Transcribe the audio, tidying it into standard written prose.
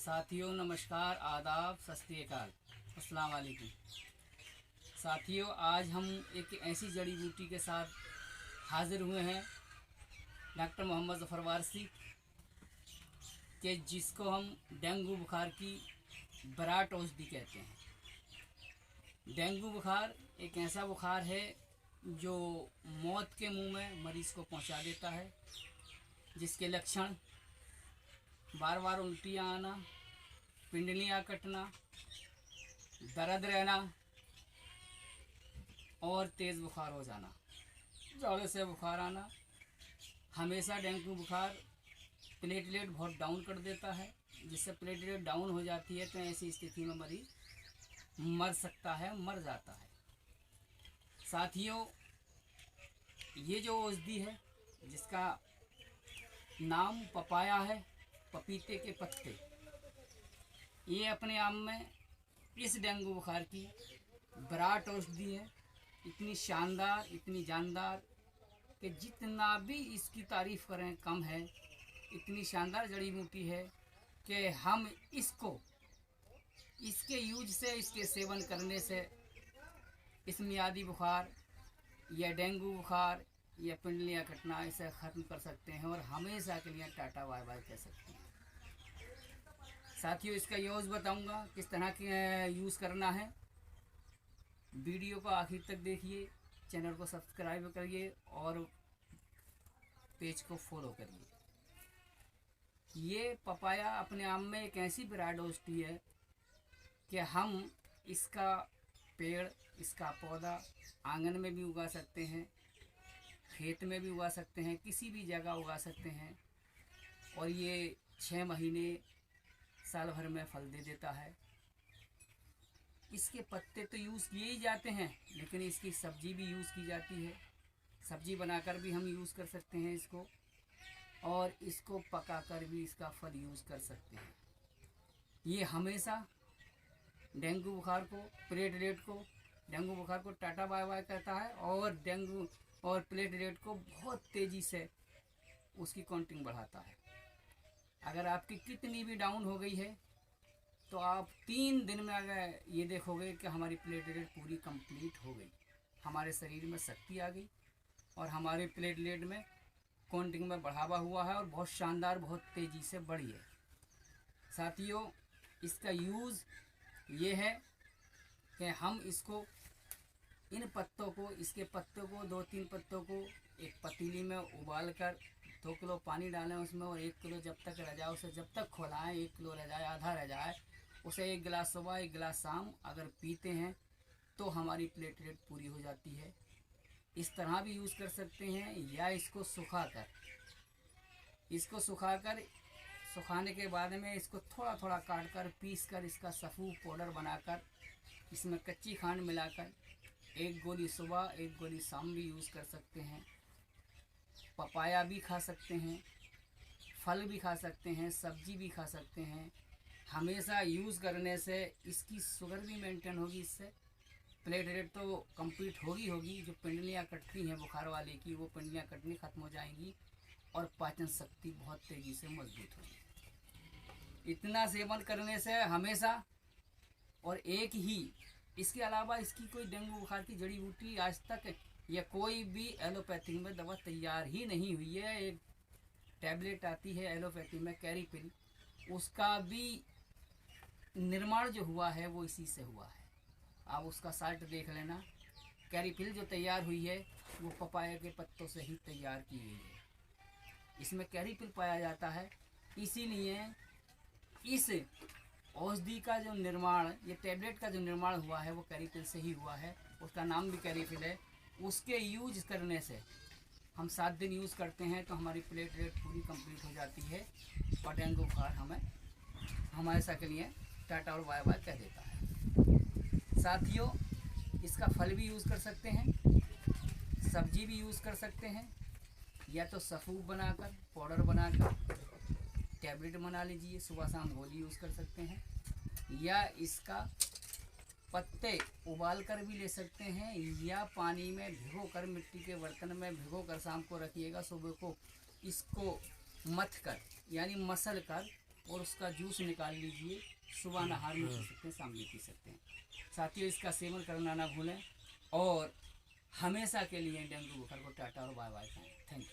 साथियों नमस्कार, आदाब, सत श्री अकाल, अस्सलाम वालेकुम। साथियों, आज हम एक ऐसी जड़ी बूटी के साथ हाजिर हुए हैं, डॉक्टर मोहम्मद ज़फ़र वारसी के, जिसको हम डेंगू बुखार की बराट औषधि कहते हैं। डेंगू बुखार एक ऐसा बुखार है जो मौत के मुंह में मरीज़ को पहुंचा देता है, जिसके लक्षण बार बार उल्टियाँ आना, पिंडलियाँ कटना, दर्द रहना और तेज़ बुखार हो जाना, जोड़े से बुखार आना। हमेशा डेंगू बुखार प्लेटलेट बहुत डाउन कर देता है, जिससे प्लेटलेट डाउन हो जाती है तो ऐसी स्थिति में मरीज मर सकता है, मर जाता है। साथियों, ये जो औषधि है जिसका नाम पपाया है, पपीते के पत्ते, ये अपने आप में इस डेंगू बुखार की बराट औषधि है। इतनी शानदार, इतनी जानदार कि जितना भी इसकी तारीफ़ करें कम है। इतनी शानदार जड़ी बूटी है कि हम इसको, इसके यूज से, इसके सेवन करने से इस मियादी बुखार या डेंगू बुखार या पिंडलियाँ कटना, इसे ख़त्म कर सकते हैं और हमेशा के लिए टाटा बाय बाय कह सकते हैं। साथियों, इसका यूज़ बताऊंगा किस तरह के यूज़ करना है। वीडियो को आखिर तक देखिए, चैनल को सब्सक्राइब करिए और पेज को फॉलो करिए। ये पपाया अपने आप में एक ऐसी ब्रांड औषधि है कि हम इसका पेड़, इसका पौधा आंगन में भी उगा सकते हैं, खेत में भी उगा सकते हैं, किसी भी जगह उगा सकते हैं। और ये 6 महीने साल भर में फल दे देता है। इसके पत्ते तो यूज़ किए ही जाते हैं, लेकिन इसकी सब्जी भी यूज़ की जाती है। सब्जी बनाकर भी हम यूज़ कर सकते हैं इसको, और इसको पकाकर भी इसका फल यूज़ कर सकते हैं। ये हमेशा डेंगू बुखार को, प्लेटलेट को, डेंगू बुखार को टाटा बाय बाय कहता है और डेंगू और प्लेटलेट को बहुत तेज़ी से उसकी काउंटिंग बढ़ाता है। अगर आपकी कितनी भी डाउन हो गई है तो आप 3 दिन में अगर ये देखोगे कि हमारी प्लेटलेट पूरी कंप्लीट हो गई, हमारे शरीर में शक्ति आ गई और हमारे प्लेटलेट में काउंटिंग में बढ़ावा हुआ है और बहुत शानदार, बहुत तेज़ी से बढ़ी है। साथियों, इसका यूज़ ये है कि हम इसको, इन पत्तों को, इसके पत्तों को, 2-3 पत्तों को एक पतीली में उबाल कर 2 किलो पानी डालें उसमें, और 1 किलो जब तक रह जाए उसे जब तक खौलाएँ, 1 किलो रह जाए, आधा रह जाए, उसे 1 गिलास सुबह 1 गिलास शाम अगर पीते हैं तो हमारी प्लेटलेट पूरी हो जाती है। इस तरह भी यूज़ कर सकते हैं, या इसको सुखाकर सुखाने के बाद में इसको थोड़ा थोड़ा काट कर, पीस कर, इसका सफ़ू पाउडर बनाकर, इसमें कच्ची खांड मिलाकर 1 गोली सुबह 1 गोली शाम भी यूज़ कर सकते हैं। पपाया भी खा सकते हैं, फल भी खा सकते हैं, सब्जी भी खा सकते हैं। हमेशा यूज़ करने से इसकी शुगर भी मेंटेन होगी, इससे प्लेटलेट तो कंप्लीट होगी। जो पिंडलियाँ कटती हैं बुखार वाले की, वो पिंडलियाँ कटनी ख़त्म हो जाएंगी और पाचन शक्ति बहुत तेज़ी से मजबूत होगी। इतना सेवन करने से हमेशा, और एक ही, इसके अलावा इसकी कोई डेंगू बुखार की जड़ी बूटी आज तक या कोई भी एलोपैथी में दवा तैयार ही नहीं हुई है। एक टैबलेट आती है एलोपैथी में, कैरीपिल, उसका भी निर्माण जो हुआ है वो इसी से हुआ है। आप उसका साल्ट देख लेना। कैरीपिल जो तैयार हुई है वो पपाया के पत्तों से ही तैयार की गई है। इसमें कैरीपिल पाया जाता है, इसीलिए इस औषधि का जो निर्माण, ये टैबलेट का जो निर्माण हुआ है वो कैरीपिल से ही हुआ है। उसका नाम भी कैरीपिल है। उसके यूज करने से हम 7 दिन यूज़ करते हैं तो हमारी प्लेटलेट पूरी कंप्लीट हो जाती है और डेंगू बुखार हमें हमेशा के लिए टाटा और बाय बाय कह देता है। साथियों, इसका फल भी यूज़ कर सकते हैं, सब्जी भी यूज़ कर सकते हैं, या तो सफ़ूफ बनाकर, पाउडर बनाकर टैबलेट बना लीजिए, सुबह शाम गोली यूज़ कर सकते हैं, या इसका पत्ते उबाल कर भी ले सकते हैं, या पानी में भिगो कर, मिट्टी के बर्तन में भिगो कर शाम को रखिएगा, सुबह को इसको मथ कर यानी मसल कर और उसका जूस निकाल लीजिए। सुबह नहार में पी सकते हैं, शाम में पी सकते हैं। साथियों, इसका सेवन करना ना भूलें और हमेशा के लिए डेंगू बुखार को टाटा और बाय बाय कहें। Thank you.